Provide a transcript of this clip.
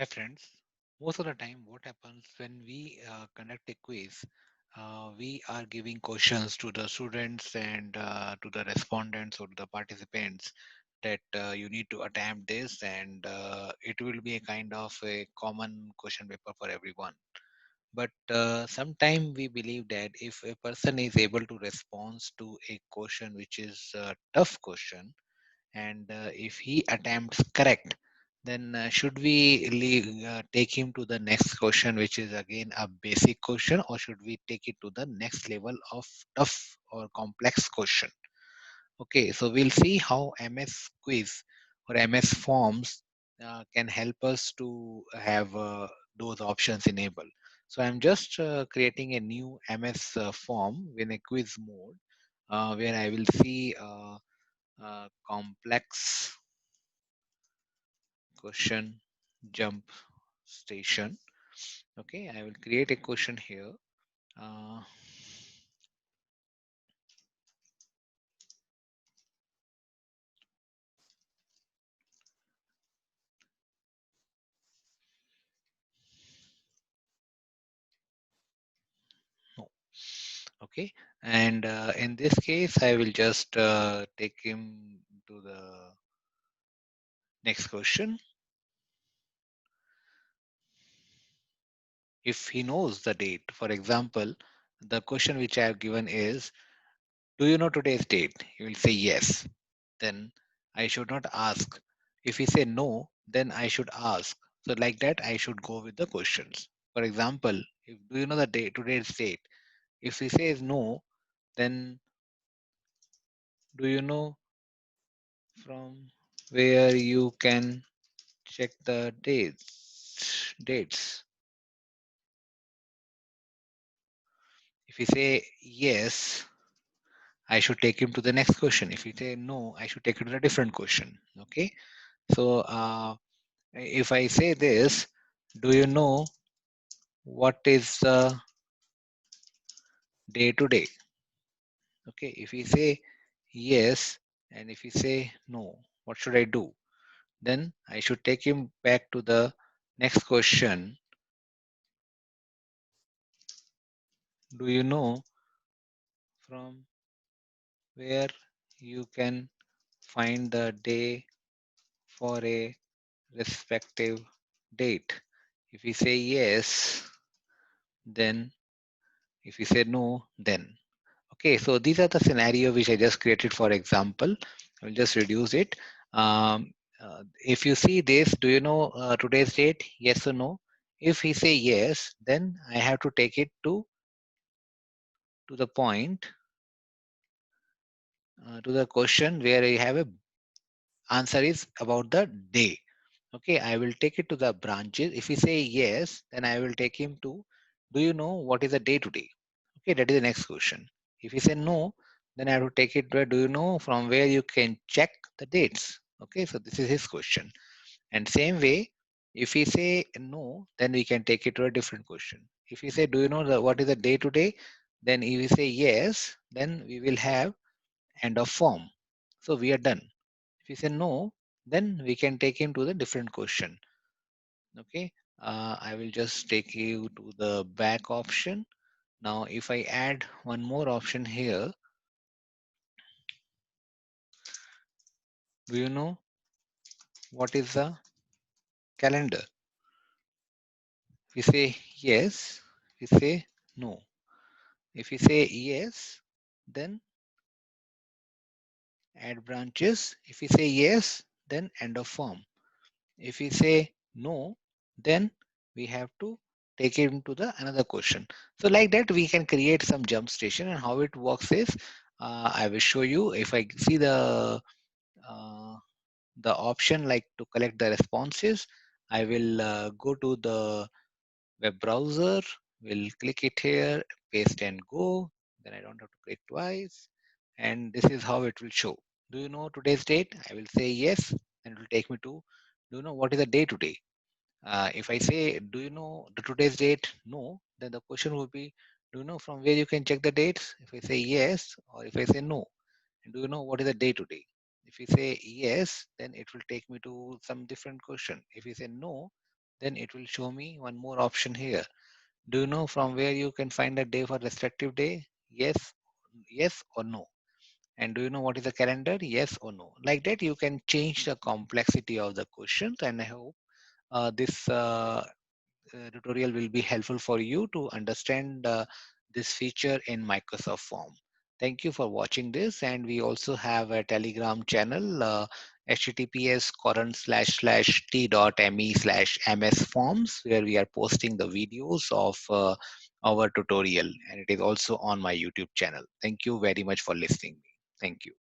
Hi friends, most of the time what happens when we conduct a quiz, we are giving questions to the students and to the respondents or to the participants that you need to attempt this and it will be a kind of a common question paper for everyone. But sometimes we believe that if a person is able to respond to a question which is a tough question, and if he attempts correct, then should we take him to the next question, which is again a basic question, or should we take it to the next level of tough or complex question? Okay, so we'll see how MS quiz or MS forms can help us to have those options enabled. So I'm just creating a new MS form in a quiz mode where I will see complex question jump station. Okay, I will create a question here. uh, no. Okay, and in this case I will just take him to the next question. If he knows the date, for example, the question which I have given is, do you know today's date? He will say yes. Then I should not ask. If he say no, then I should ask. So like that, I should go with the questions. For example, if do you know the date, today's date? If he says no, then do you know from where you can check the dates? If he say yes, I should take him to the next question. If he say no, I should take him to a different question. Okay. So if I say this, do you know what is the day to day? Okay, if we say yes and if we say no, what should I do? Then I should take him back to the next question. Do you know from where you can find the day for a respective date? If we say yes, then if we say no, then. Okay, so these are the scenario which I just created for example. I will just reduce it. If you see this, do you know today's date? Yes or no? If he say yes, then I have to take it to the point, to the question where I have a answer is about the day. Okay, I will take it to the branches. If he say yes, then I will take him to, do you know what is the day today? Okay, that is the next question. If he say no, then I have to take it where, do you know from where you can check the dates? Okay, so this is his question. And same way, if he say no, then we can take it to a different question. If he say, do you know what is the day today? Then if we say yes, then we will have end of form. So we are done. If you say no, then we can take him to the different question. Okay, I will just take you to the back option. Now, if I add one more option here, do you know what is the calendar? We say yes, we say no. If we say yes, then add branches. If we say yes, then end of form. If we say no, then we have to take him to the another question. So like that, we can create some jump station, and how it works is, I will show you. If I see uh, the option like to collect the responses, I will go to the web browser, will click it here, paste and go. Then I don't have to click twice. And this is how it will show. Do you know today's date? I will say yes, and it will take me to, do you know what is the day today? If I say, do you know the today's date? No, then the question will be, do you know from where you can check the dates? If I say yes, or if I say no, and do you know what is the day today? If you say yes, then it will take me to some different question. If you say no, Then it will show me one more option here. Do you know from where you can find a day for respective day? Yes, yes or no. And do you know what is a calendar? Yes or no. Like that, you can change the complexity of the questions. And I hope this tutorial will be helpful for you to understand this feature in Microsoft Form. Thank you for watching this. And we also have a Telegram channel, https://t.me/ms forms, where we are posting the videos of our tutorial. And it is also on my YouTube channel. Thank you very much for listening. Thank you.